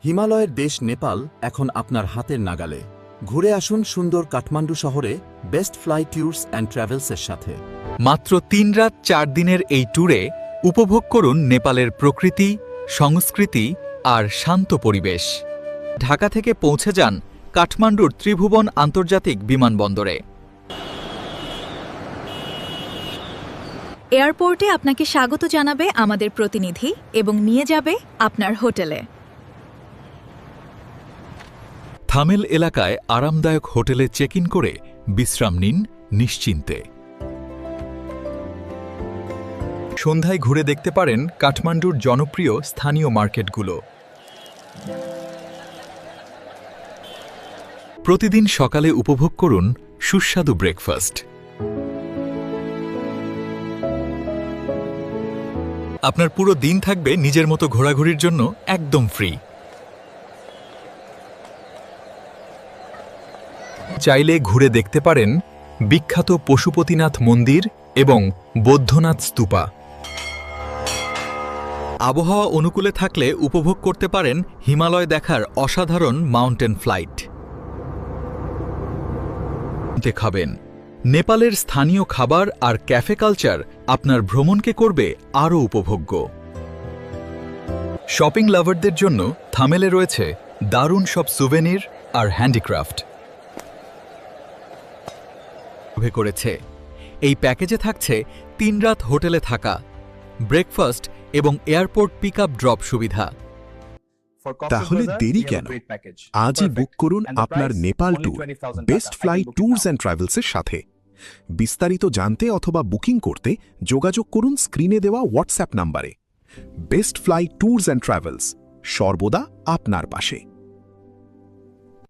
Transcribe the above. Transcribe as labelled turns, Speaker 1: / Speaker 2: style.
Speaker 1: হিমালয়ের দেশ নেপাল এখন আপনার হাতের নাগালে। ঘুরে আসুন সুন্দর কাঠমান্ডু শহরে বেস্ট ফ্লাই ট্যুরস অ্যান্ড ট্রাভেলসের সাথে।
Speaker 2: মাত্র ৩ রাত ৪ দিনের এই ট্যুরে উপভোগ করুন নেপালের প্রকৃতি, সংস্কৃতি আর শান্ত পরিবেশ। ঢাকা থেকে পৌঁছে যান কাঠমান্ডুর ত্রিভুবন আন্তর্জাতিক বিমানবন্দরে।
Speaker 3: এয়ারপোর্টে আপনাকে স্বাগত জানাবে আমাদের প্রতিনিধি এবং নিয়ে যাবে আপনার হোটেলে।
Speaker 2: থামেল এলাকায় আরামদায়ক হোটেলে চেক ইন করে বিশ্রাম নিন নিশ্চিন্তে। সন্ধ্যায় ঘুরে দেখতে পারেন কাঠমান্ডুর জনপ্রিয় স্থানীয় মার্কেটগুলো। প্রতিদিন সকালে উপভোগ করুন সুস্বাদু ব্রেকফাস্ট। আপনার পুরো দিন থাকবে নিজের মতো ঘোরাঘুরির জন্য একদম ফ্রি। চাইলে ঘুরে দেখতে পারেন বিখ্যাত পশুপতিনাথ মন্দির এবং বৌদ্ধনাথ স্তূপা। আবহাওয়া অনুকূলে থাকলে উপভোগ করতে পারেন হিমালয় দেখার অসাধারণ মাউন্টেন ফ্লাইট। খাবেন নেপালের স্থানীয় খাবার আর ক্যাফে কালচার আপনার ভ্রমণকে করবে আরও উপভোগ্য। শপিং লাভারদের জন্য থামেলে রয়েছে দারুণ সব সুভেনির আর হ্যান্ডিক্রাফট করেছে। এই প্যাকেজে থাকছে ৩ রাত হোটেলে থাকা, ব্রেকফাস্ট এবং এয়ারপোর্ট পিক আপ ড্রপ সুবিধা।
Speaker 4: তাহলে দেরি কেন? আজই বুক করুন আপনার Nepal tour best fly tours and ট্রাভেলসের সাথে। বিস্তারিত জানতে অথবা বুকিং করতে যোগাযোগ করুন স্ক্রিনে দেওয়া হোয়াটসঅ্যাপ নাম্বারে। Best fly tours and travels, সর্বদা আপনার পাশে।